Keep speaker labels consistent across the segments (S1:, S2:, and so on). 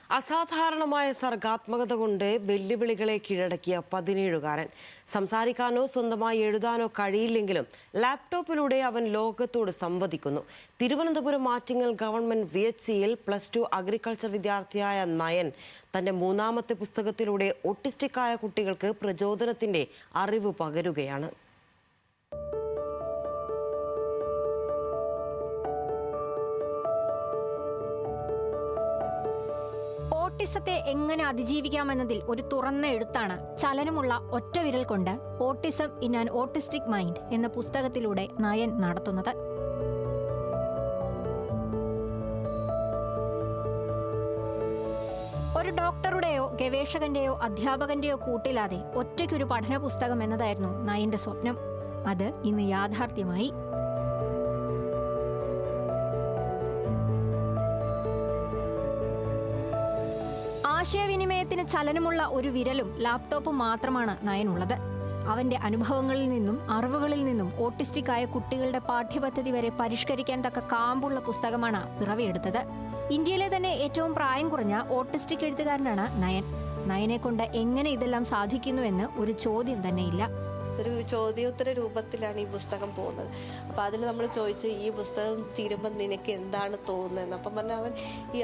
S1: അസാധാരണമായ സർഗാത്മകത കൊണ്ട് വെല്ലുവിളികളെ കീഴടക്കിയ 17കാരൻ. സംസാരിക്കാനോ സ്വന്തമായി എഴുതാനോ കഴിയില്ലെങ്കിലും ലാപ്ടോപ്പിലൂടെ അവൻ ലോകത്തോട് സംവദിക്കുന്നു. തിരുവനന്തപുരം ആറ്റിങ്ങൽ ഗവൺമെന്റ് VHCയിൽ +2 അഗ്രികൾച്ചർ വിദ്യാർത്ഥിയായ നയൻ തന്റെ മൂന്നാമത്തെ പുസ്തകത്തിലൂടെ ഓട്ടിസ്റ്റിക്കായ കുട്ടികൾക്ക് പ്രചോദനത്തിന്റെ അറിവ് പകരുകയാണ്.
S2: ഓട്ടിസത്തെ എങ്ങനെ അതിജീവിക്കാമെന്നതിൽ ഒരു തുറന്ന എഴുത്താണ് ചലനമുള്ള ഒറ്റ വിരൽ കൊണ്ട് autism in an autistic mind എന്ന പുസ്തകത്തിലൂടെ നയൻ നടത്തുന്നത്. ഒരു ഡോക്ടറുടെയോ ഗവേഷകന്റെയോ അധ്യാപകന്റെയോ കൂട്ടില്ലാതെ ഒറ്റയ്ക്കൊരു പഠന പുസ്തകം എന്നതായിരുന്നു നയന്റെ സ്വപ്നം. അത് ഇന്ന് യാഥാർത്ഥ്യമായി. ആശയവിനിമയത്തിന് ചലനമുള്ള ഒരു വിരലും ലാപ്ടോപ്പും മാത്രമാണ് നയനുള്ളത്. അവന്റെ അനുഭവങ്ങളിൽ നിന്നും അറിവുകളിൽ നിന്നും ഓട്ടിസ്റ്റിക് ആയ കുട്ടികളുടെ പാഠ്യപദ്ധതി വരെ പരിഷ്കരിക്കാൻ തക്ക കാമ്പുള്ള പുസ്തകമാണ് പിറവിയെടുത്തത്. ഇന്ത്യയിലെ തന്നെ ഏറ്റവും പ്രായം കുറഞ്ഞ ഓട്ടിസ്റ്റിക് എഴുത്തുകാരനാണ് നയൻ. നയനെ കൊണ്ട് എങ്ങനെ ഇതെല്ലാം സാധിക്കുന്നുവെന്ന് ഒരു ചോദ്യം തന്നെയില്ല.
S3: ഒരു ചോദ്യോത്തര രൂപത്തിലാണ് ഈ പുസ്തകം പോകുന്നത്. അപ്പം അതിൽ നമ്മൾ ചോദിച്ചു, ഈ പുസ്തകം തീരുമ്പോൾ നിനക്ക് എന്താണ് തോന്നുന്നത്? അപ്പം പറഞ്ഞാൽ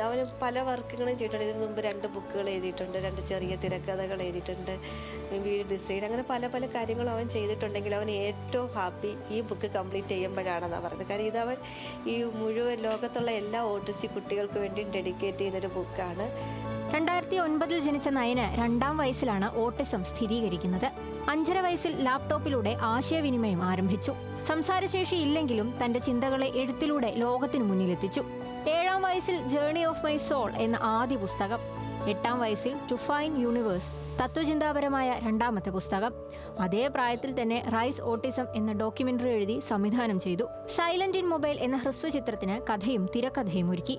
S3: അവന് പല വർക്കുകളും ചെയ്തിട്ടുണ്ട്. ഇതിനു മുമ്പ് 2 ബുക്കുകൾ എഴുതിയിട്ടുണ്ട്, 2 ചെറിയ തിരക്കഥകൾ എഴുതിയിട്ടുണ്ട്, വീഡിയോ ഡിസൈൻ, അങ്ങനെ പല പല കാര്യങ്ങളും അവൻ ചെയ്തിട്ടുണ്ടെങ്കിൽ അവൻ ഏറ്റവും ഹാപ്പി ഈ ബുക്ക് കംപ്ലീറ്റ് ചെയ്യുമ്പോഴാണെന്നാണ് പറഞ്ഞത്. കാര്യം ഇതവൻ ഈ മുഴുവൻ ലോകത്തുള്ള എല്ലാ ഓട്ടിസ്റ്റിക് കുട്ടികൾക്ക് വേണ്ടിയും ഡെഡിക്കേറ്റ് ചെയ്യുന്നൊരു ബുക്കാണ്.
S2: 2009 ജനിച്ച നയന് 2ാം വയസ്സിലാണ് ഓട്ടിസം സ്ഥിരീകരിക്കുന്നത്. 5.5 വയസ്സിൽ ലാപ്ടോപ്പിലൂടെ ആശയവിനിമയം ആരംഭിച്ചു. സംസാരശേഷി ഇല്ലെങ്കിലും തന്റെ ചിന്തകളെ എഴുത്തിലൂടെ ലോകത്തിനു മുന്നിലെത്തിച്ചു. 7ാം വയസ്സിൽ ജേർണി ഓഫ് മൈ സോൾ എന്ന ആദ്യ പുസ്തകം. 8ാം വയസ്സിൽ ടു ഫൈൻഡ് യൂണിവേഴ്സ് തത്വചിന്താപരമായ 2ാമത്തെ പുസ്തകം. അതേ പ്രായത്തിൽ തന്നെ റൈസ് ഓട്ടിസം എന്ന ഡോക്യുമെന്ററി എഴുതി സംവിധാനം ചെയ്തു. സൈലന്റ് ഇൻ മൊബൈൽ എന്ന ഹ്രസ്വചിത്രത്തിന് കഥയും തിരക്കഥയും ഒരുക്കി.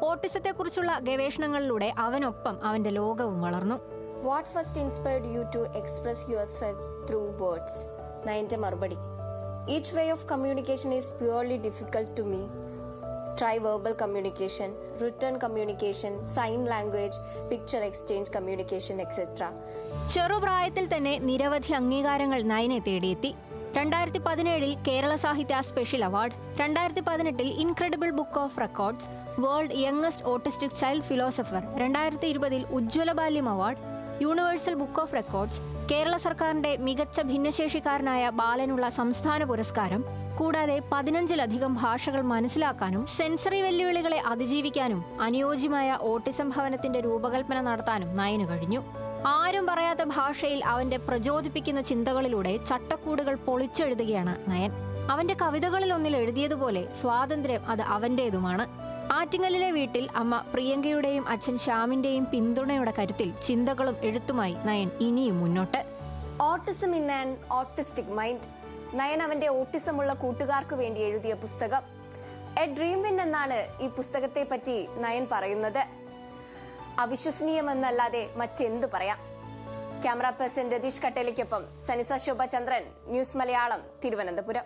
S2: ഓട്ടിസത്തെക്കുറിച്ചുള്ള ഗവേഷണങ്ങളിലൂടെ അവനൊപ്പം അവന്റെ ലോകവും വളർന്നു.
S4: What first inspired you to express yourself through words? നയന്റെ മറുപടി: Each way of communication is purely difficult to me. Try verbal communication, written communication, sign language, picture exchange communication, etc.
S2: ചെറുപ്രായത്തിൽ തന്നെ നിരവധി അംഗീകാരങ്ങൾ നയനെ തേടിയെത്തി. 2017 കേരള സാഹിത്യ special award, 2018 incredible book of records, world youngest autistic child philosopher, 2020 ഉജ്ജ്വല ബാല്യം award, universal book of records, Kerala സർക്കാരിന്റെ മികച്ച ഭിന്നശേഷിക്കാരനായ ബാലനുള്ള സംസ്ഥാന പുരസ്കാരം, കൂടാതെ 15-ലധികം ഭാഷകൾ മനസ്സിലാക്കാനും സെൻസറി വെല്ലുവിളികളെ അതിജീവിക്കാനും അനുയോജ്യമായ ഓട്ടിസം ഭവനത്തിന്റെ രൂപകൽപ്പന നടത്താനും നയന് കഴിഞ്ഞു. ആരും പറയാത്ത ഭാഷയിൽ അവന്റെ പ്രചോദിപ്പിക്കുന്ന ചിന്തകളിലൂടെ ചട്ടക്കൂടുകൾ പൊളിച്ചെഴുതുകയാണ് നയൻ. അവന്റെ കവിതകളിലൊന്നിൽ എഴുതിയതുപോലെ സ്വാതന്ത്ര്യം അത് അവന്റേതുമാണ്. ആറ്റിങ്ങലിലെ വീട്ടിൽ അമ്മ പ്രിയങ്കയുടെയും അച്ഛൻ ശ്യാമിന്റെയും പിന്തുണയുടെ കരുത്തിൽ ചിന്തകളും എഴുത്തുമായി നയൻ ഇനിയും മുന്നോട്ട്.
S4: Autism in an autistic mind. Nine അവന്റെ ഓട്ടിസമുള്ള കൂട്ടുകാർക്ക് വേണ്ടി എഴുതിയ പുസ്തകം. എ ഡ്രീം വിൻ എന്നാണ് ഈ പുസ്തകത്തെ പറ്റി നയൻ പറയുന്നത്. അവിശ്വസനീയമെന്നല്ലാതെ മറ്റെന്ത് പറയാം. ക്യാമറ പേഴ്സൺ രതീഷ് കട്ടേലിക്കൊപ്പം സനിസ ശോഭ ചന്ദ്രൻ, ന്യൂസ് മലയാളം, തിരുവനന്തപുരം.